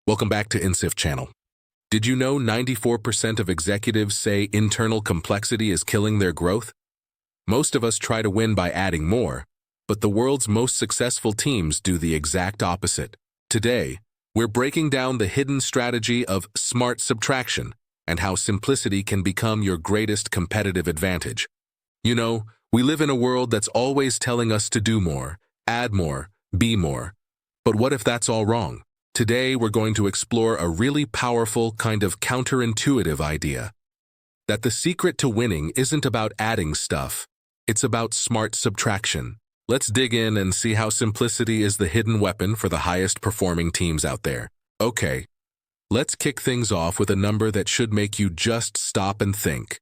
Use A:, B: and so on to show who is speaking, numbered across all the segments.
A: Welcome back to InSift channel. Did you know 94% of executives say internal complexity is killing their growth? Most of us try to win by adding more, but the world's most successful teams do the exact opposite. Today, we're breaking down the hidden strategy of smart subtraction and how simplicity can become your greatest competitive advantage. You know, we live in a world that's always telling us to do more, add more, be more. But what if that's all wrong? Today, we're going to explore a really powerful, kind of counterintuitive idea. That the secret to winning isn't about adding stuff, it's about smart subtraction. Let's dig in and see how simplicity is the hidden weapon for the highest performing teams out there. Okay, let's kick things off with a number that should make you just stop and think.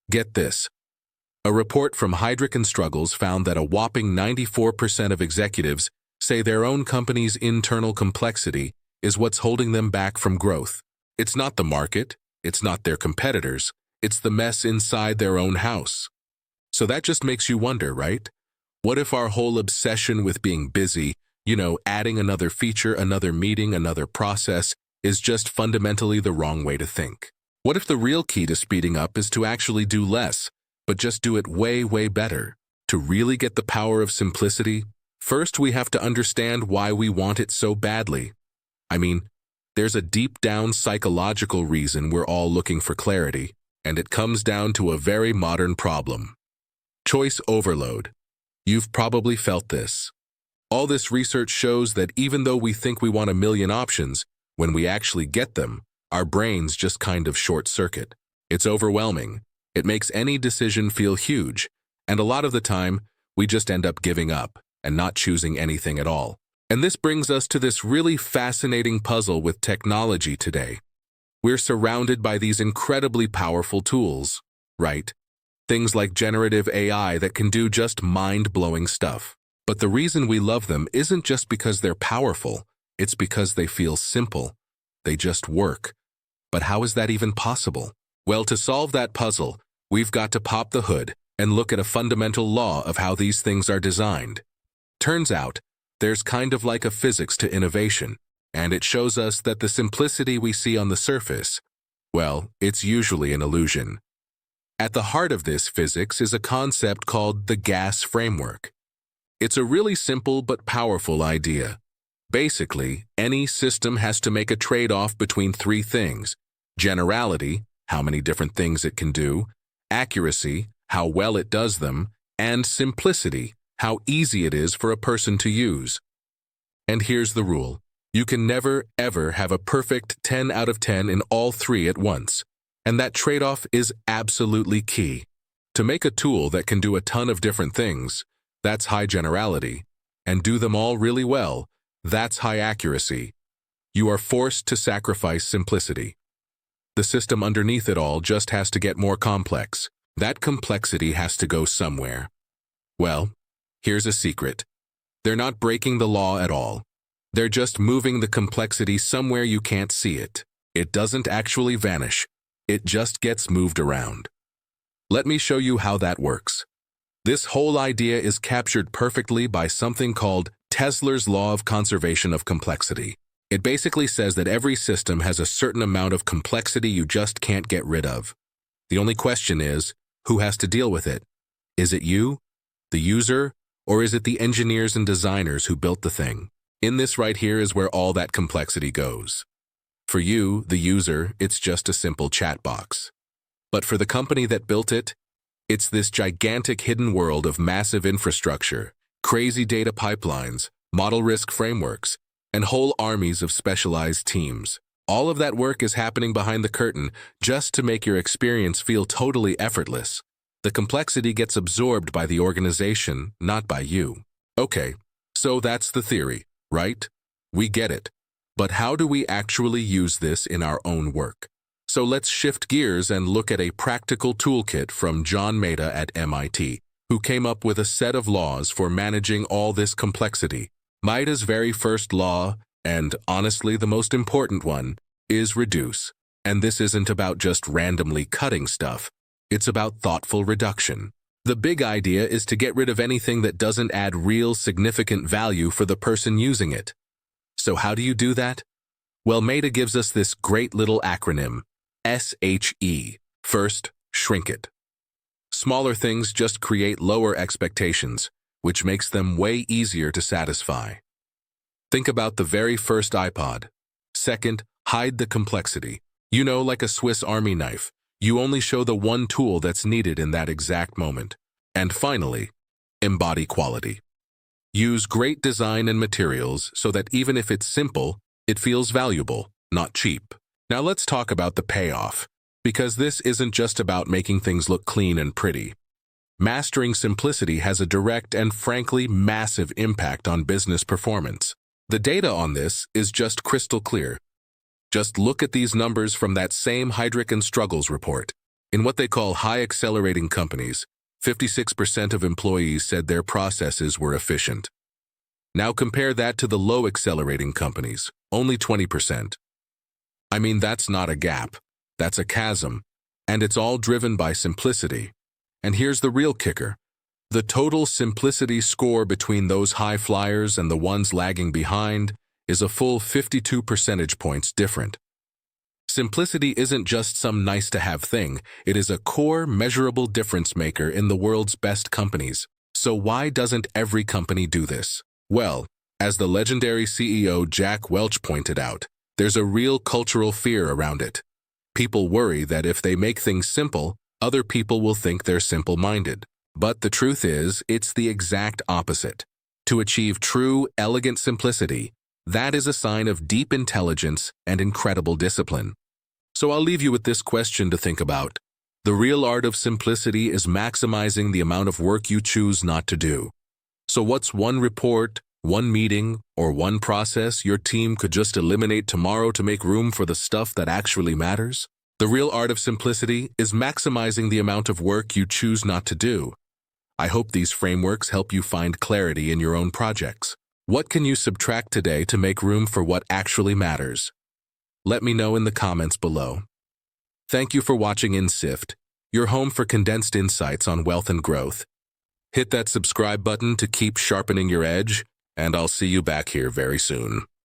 A: Get this. A report from Heidrick & Struggles found that a whopping 94% of executives say their own company's internal complexity is what's holding them back from growth. It's not the market, it's not their competitors, it's the mess inside their own house. So that just makes you wonder, right? What if our whole obsession with being busy, adding another feature, another meeting, another process, is just fundamentally the wrong way to think? What if the real key to speeding up is to actually do less, but just do it way, way better? To really get the power of simplicity, first we have to understand why we want it so badly. I mean, there's a deep down psychological reason we're all looking for clarity, and it comes down to a very modern problem. Choice overload. You've probably felt this. All this research shows that even though we think we want a million options, when we actually get them, our brains just kind of short-circuit. It's overwhelming. It makes any decision feel huge, and a lot of the time, we just end up giving up and not choosing anything at all. And this brings us to this really fascinating puzzle with technology today. We're surrounded by these incredibly powerful tools, right? Things like generative AI that can do just mind-blowing stuff. But the reason we love them isn't just because they're powerful, it's because they feel simple. They just work. But how is that even possible? Well, to solve that puzzle, we've got to pop the hood and look at a fundamental law of how these things are designed. Turns out, there's kind of like a physics to innovation, and it shows us that the simplicity we see on the surface, well, it's usually an illusion. At the heart of this physics is a concept called the gas framework. It's a really simple but powerful idea. Basically, any system has to make a trade-off between three things: generality, how many different things it can do; accuracy, how well it does them; and simplicity, how easy it is for a person to use. And here's the rule. You can never, ever have a perfect 10 out of 10 in all three at once. And that trade-off is absolutely key. To make a tool that can do a ton of different things, that's high generality. And do them all really well, that's high accuracy. You are forced to sacrifice simplicity. The system underneath it all just has to get more complex. That complexity has to go somewhere. Well, here's a secret. They're not breaking the law at all. They're just moving the complexity somewhere you can't see it. It doesn't actually vanish. It just gets moved around. Let me show you how that works. This whole idea is captured perfectly by something called Tesler's law of conservation of complexity. It basically says that every system has a certain amount of complexity you just can't get rid of. The only question is, who has to deal with it? Is it you, the user, or is it the engineers and designers who built the thing? In this right here is where all that complexity goes. For you, the user, it's just a simple chat box. But for the company that built it, it's this gigantic hidden world of massive infrastructure, crazy data pipelines, model risk frameworks, and whole armies of specialized teams. All of that work is happening behind the curtain just to make your experience feel totally effortless. The complexity gets absorbed by the organization, not by you. Okay, so that's the theory, right? We get it. But how do we actually use this in our own work? So let's shift gears and look at a practical toolkit from John Maeda at MIT, who came up with a set of laws for managing all this complexity. Maeda's very first law, and honestly the most important one, is reduce. And this isn't about just randomly cutting stuff. It's about thoughtful reduction. The big idea is to get rid of anything that doesn't add real significant value for the person using it. So how do you do that? Well, Meta gives us this great little acronym, SHE. First, shrink it. Smaller things just create lower expectations, which makes them way easier to satisfy. Think about the very first iPod. Second, hide the complexity. You know, like a Swiss Army knife, you only show the one tool that's needed in that exact moment. And finally, embody quality. Use great design and materials so that even if it's simple, it feels valuable, not cheap. Now let's talk about the payoff, because this isn't just about making things look clean and pretty. Mastering simplicity has a direct and frankly massive impact on business performance. The data on this is just crystal clear. Just look at these numbers from that same Heidrick and Struggles report. In what they call high-accelerating companies, 56% of employees said their processes were efficient. Now compare that to the low-accelerating companies, only 20%. I mean, that's not a gap, that's a chasm, and it's all driven by simplicity. And here's the real kicker. The total simplicity score between those high flyers and the ones lagging behind is a full 52 percentage points different. Simplicity isn't just some nice-to-have thing, it is a core, measurable difference maker in the world's best companies. So why doesn't every company do this? Well, as the legendary CEO Jack Welch pointed out, there's a real cultural fear around it. People worry that if they make things simple, other people will think they're simple-minded. But the truth is, it's the exact opposite. To achieve true, elegant simplicity, that is a sign of deep intelligence and incredible discipline. So I'll leave you with this question to think about. The real art of simplicity is maximizing the amount of work you choose not to do. So what's one report, one meeting, or one process your team could just eliminate tomorrow to make room for the stuff that actually matters? The real art of simplicity is maximizing the amount of work you choose not to do. I hope these frameworks help you find clarity in your own projects. What can you subtract today to make room for what actually matters? Let me know in the comments below. Thank you for watching InSift, your home for condensed insights on wealth and growth. Hit that subscribe button to keep sharpening your edge, and I'll see you back here very soon.